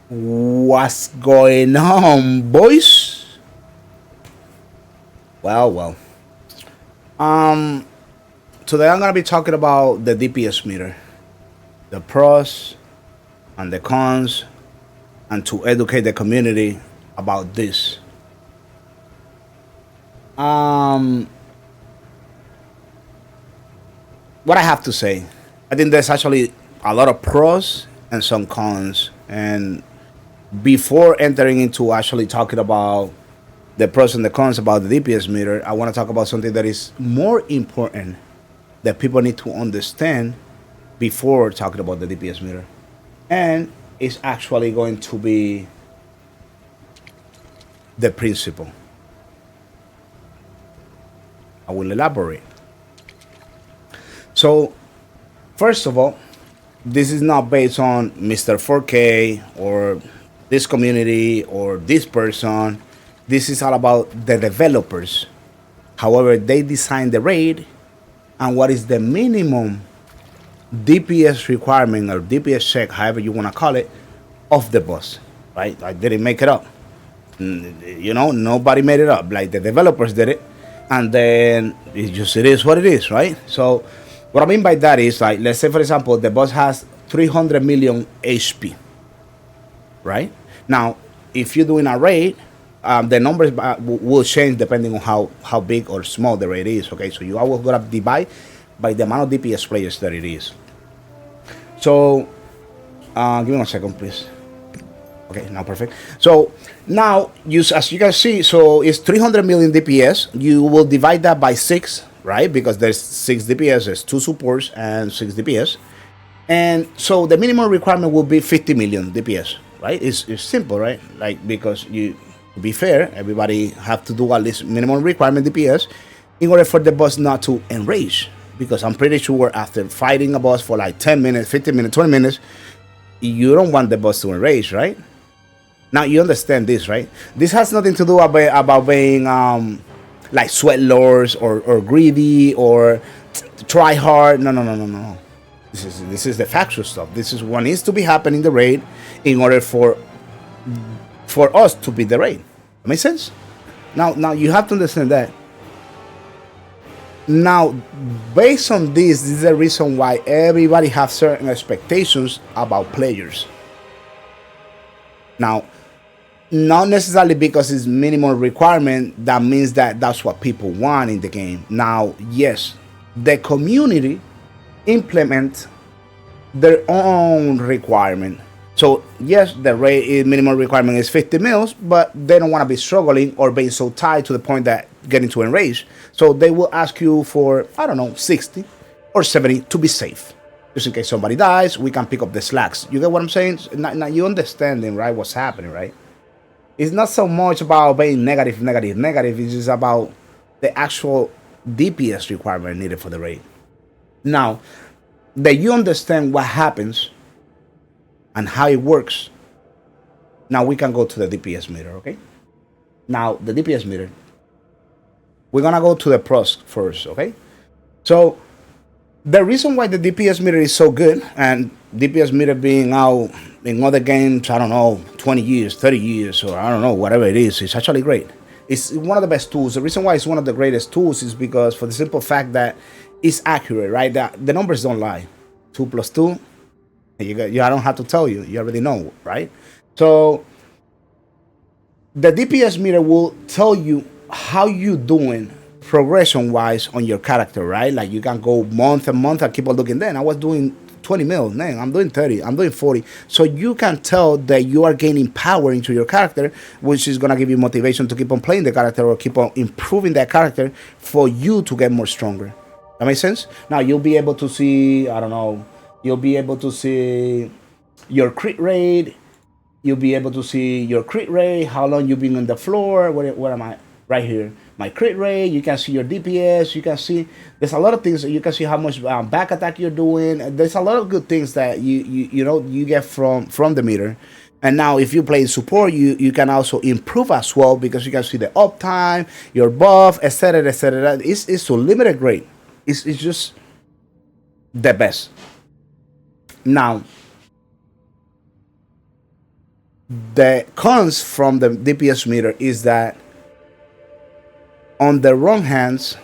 What's going on, boys? Well. Um, Today I'm gonna be talking about the DPS meter, the pros and the cons, and to educate the community about this. Um, what I have to say, I think there's actually a lot of pros and some cons. And before entering into actually talking about the pros and the cons about the DPS meter, I want to talk about something that is more important that people need to understand before talking about the DPS meter. And it's actually going to be the principle. I will elaborate. So, first of all, this is not based on Mr. 4K or this community or this person. This is all about the developers. However, they design the raid and what is the minimum DPS requirement or DPS check, however you want to call it, of the boss. Right? I didn't make it up. Nobody made it up. Like the developers did it, and then it is what it is, right? So, what I mean by that is like, let's say for example, the boss has 300 million HP, right? Now, if you're doing a raid, the numbers will change depending on how big or small the raid is. Okay, so you always gotta divide by the amount of DPS players that it is. So, give me 1 second, please. Okay, now perfect. So now, as you can see, so it's 300 million DPS. You will divide that by 6, right? Because there's 6 DPS, there's 2 supports and 6 DPS. And so the minimum requirement will be 50 million DPS, right? It's simple, right? Like, because to be fair, everybody have to do at least minimum requirement DPS in order for the boss not to enrage. Because I'm pretty sure after fighting a boss for like 10 minutes, 15 minutes, 20 minutes, you don't want the boss to enrage, right? Now you understand this, right? This has nothing to do about being like sweat lords or greedy or try hard. No. This is the factual stuff. This is what needs to be happening in the raid in order for us to beat the raid. That makes sense? Now you have to understand that. Now, based on this is the reason why everybody has certain expectations about players. Now, not necessarily because it's minimum requirement, that means that that's what people want in the game. Now, yes, the community implement their own requirement. So yes, the rate minimum requirement is 50 mils, but they don't want to be struggling or being so tight to the point that getting to enrage. So they will ask you for, I don't know, 60 or 70 to be safe. Just in case somebody dies, we can pick up the slacks. You get what I'm saying? Now you understanding, right, what's happening, right? It's not so much about being negative. It's just about the actual DPS requirement needed for the raid. Now, that you understand what happens and how it works, now we can go to the DPS meter, okay? Now, the DPS meter, we're gonna go to the pros first, okay? So, the reason why the DPS meter is so good, and DPS meter being out in other games, I don't know, 20 years, 30 years, or I don't know, whatever it is, it's actually great. It's one of the best tools. The reason why it's one of the greatest tools is because for the simple fact that it's accurate, right? The numbers don't lie. 2 plus 2, I don't have to tell you. You already know, right? So the DPS meter will tell you how you doing progression wise on your character, right? Like you can go month and month and keep on looking. Then I was doing 20 mil, man, I'm doing 30, I'm doing 40. So you can tell that you are gaining power into your character, which is gonna give you motivation to keep on playing the character or keep on improving that character for you to get more stronger. That makes sense? Now you'll be able to see, I don't know, you'll be able to see your crit rate. You'll be able to see your crit rate, how long you've been on the floor. Where am I? Right here. My crit rate. You can see your DPS. You can see there's a lot of things. You can see how much back attack you're doing. There's a lot of good things that you get from the meter. And now if you play support, you can also improve as well because you can see the uptime, your buff, etc. etc. It's unlimited great. It's just the best. Now, The cons from the DPS meter is that on the wrong hands,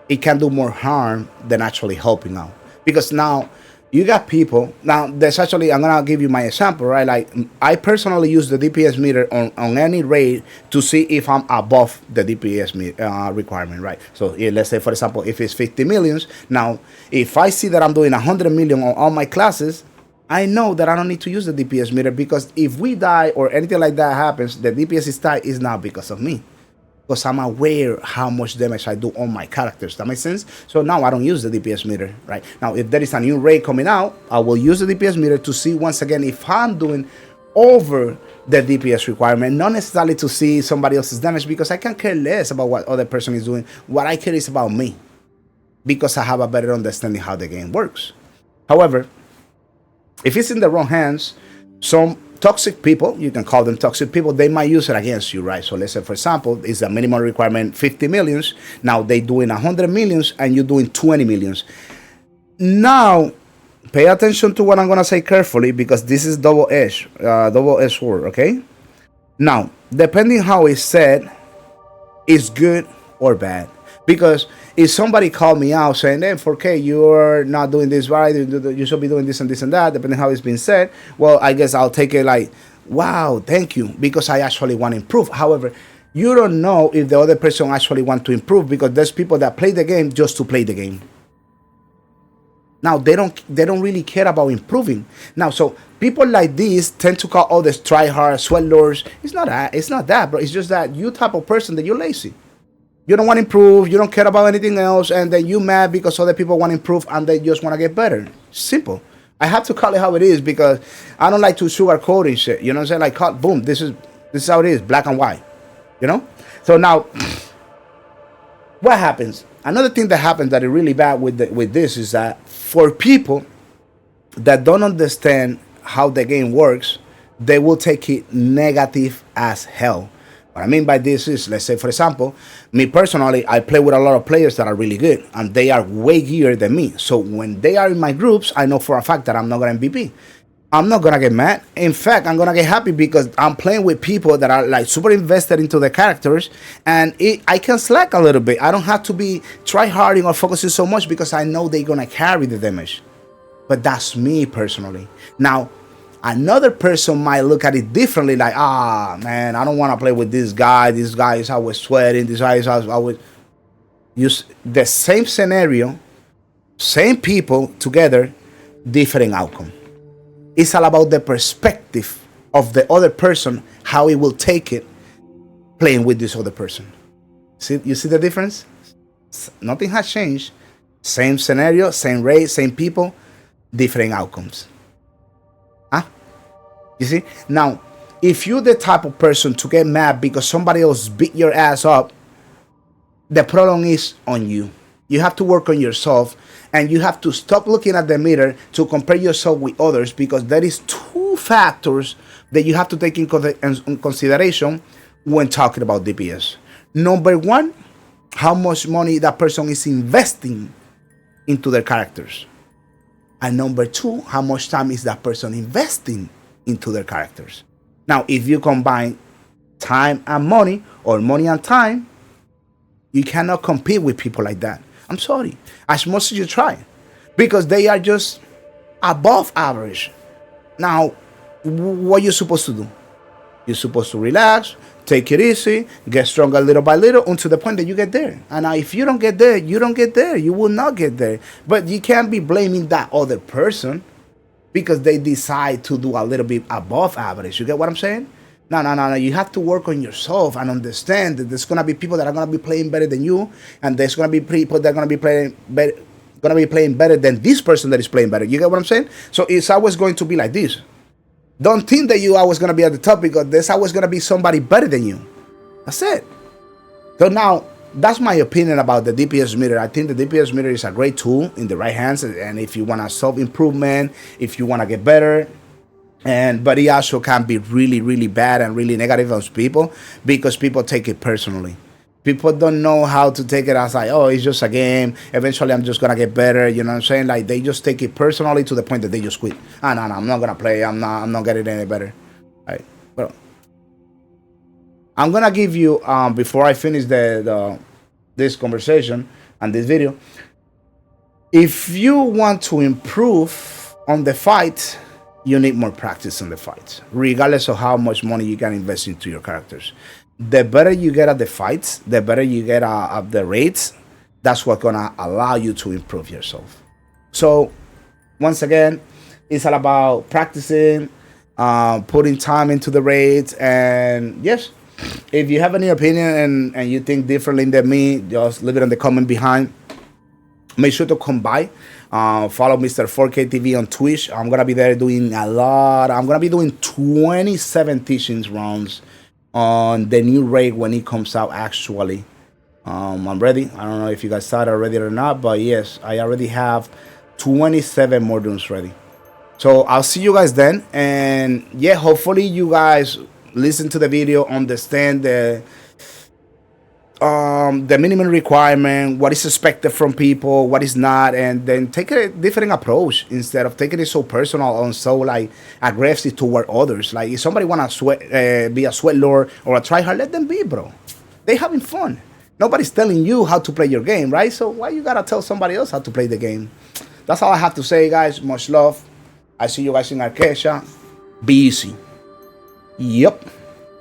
it can do more harm than actually helping out. Because now you got people, now there's actually, I'm gonna give you my example, right? Like I personally use the DPS meter on any raid to see if I'm above the DPS requirement, right? So let's say, for example, if it's 50 millions, now if I see that I'm doing 100 million on all my classes, I know that I don't need to use the DPS meter, because if we die or anything like that happens, the DPS is tied is not because of me, because I'm aware how much damage I do on my characters. That makes sense? So now I don't use the DPS meter, right? Now, if there is a new raid coming out, I will use the DPS meter to see once again if I'm doing over the DPS requirement, not necessarily to see somebody else's damage, because I can care less about what other person is doing. What I care is about me, because I have a better understanding how the game works. However, if it's in the wrong hands, some toxic people, you can call them toxic people, they might use it against you, right? So let's say, for example, it's a minimum requirement 50 millions. Now they doing 100 millions and you're doing 20 millions. Now, pay attention to what I'm going to say carefully, because this is double-edged sword, okay? Now, depending how it's said, it's good or bad. Because if somebody called me out saying, hey, 4K, you're not doing this right, you should be doing this and that, depending how it's been said, well, I guess I'll take it like, wow, thank you, because I actually want to improve. However, you don't know if the other person actually want to improve, because there's people that play the game just to play the game. Now, they don't really care about improving. Now, so people like this tend to call others try-hard, sweat lords. It's not that, bro. It's just that you type of person that you're lazy. You don't want to improve, you don't care about anything else, and then you mad because other people want to improve and they just want to get better. Simple. I have to call it how it is, because I don't like to sugarcoat and shit. You know what I'm saying? Like, boom, this is how it is, black and white. You know? So now, what happens? Another thing that happens that is really bad with this is that for people that don't understand how the game works, they will take it negative as hell. What I mean by this is, let's say, for example, me personally, I play with a lot of players that are really good, and they are way geared than me. So when they are in my groups, I know for a fact that I'm not going to MVP. I'm not going to get mad. In fact, I'm going to get happy, because I'm playing with people that are like super invested into the characters, and I can slack a little bit. I don't have to be try-harding or focusing so much, because I know they're going to carry the damage. But that's me personally. Now, another person might look at it differently, like, man, I don't want to play with this guy. This guy is always sweating. This guy is always... Use the same scenario, same people together, different outcome. It's all about the perspective of the other person, how he will take it playing with this other person. You see the difference? Nothing has changed. Same scenario, same race, same people, different outcomes. You see? Now, if you're the type of person to get mad because somebody else beat your ass up, the problem is on you. You have to work on yourself, and you have to stop looking at the mirror to compare yourself with others, because there is two factors that you have to take in consideration when talking about DPS. Number one, how much money that person is investing into their characters. And number two, how much time is that person investing into their characters. Now, if you combine time and money, or money and time, you cannot compete with people like that. I'm sorry. As much as you try, because they are just above average. Now, what you're supposed to do? You're supposed to relax, take it easy, get stronger little by little until the point that you get there. And now, if you don't get there, you don't get there. You will not get there. But you can't be blaming that other person because they decide to do a little bit above average. You get what I'm saying? No. You have to work on yourself and understand that there's gonna be people that are gonna be playing better than you, and there's gonna be people that are gonna be playing better than this person that is playing better. You get what I'm saying? So it's always going to be like this. Don't think that you always gonna be at the top, because there's always gonna be somebody better than you. That's it. So now, that's my opinion about the DPS meter. I think the DPS meter is a great tool in the right hands, and if you want to self-improvement, if you want to get better, but it also can be really, really bad and really negative on people, because people take it personally. People don't know how to take it as like, oh, it's just a game. Eventually, I'm just going to get better. You know what I'm saying? Like, they just take it personally to the point that they just quit. No, I'm not going to play. I'm not getting any better. Well, I'm gonna give you before I finish the this conversation and this video. If you want to improve on the fight, you need more practice on the fights, regardless of how much money you can invest into your characters. The better you get at the fights, the better you get at the raids. That's what's gonna allow you to improve yourself. So, once again, it's all about practicing, putting time into the raids, and yes, if you have any opinion and you think differently than me, just leave it in the comment behind. Make sure to come by. Follow Mr. 4K TV on Twitch. I'm gonna be there doing a lot. I'm gonna be doing 27 teachings rounds on the new raid when it comes out. Actually, I'm ready. I don't know if you guys saw it already or not, but yes, I already have 27 more rooms ready. So I'll see you guys then, and yeah, hopefully you guys listen to the video, understand the minimum requirement, what is expected from people, what is not, and then take a different approach instead of taking it so personal and so like aggressive toward others. Like if somebody wanna be a sweat lord or a tryhard, let them be, bro. They having fun. Nobody's telling you how to play your game, right? So why you gotta tell somebody else how to play the game? That's all I have to say, guys. Much love. I see you guys in Arcadia. Be easy. Yep.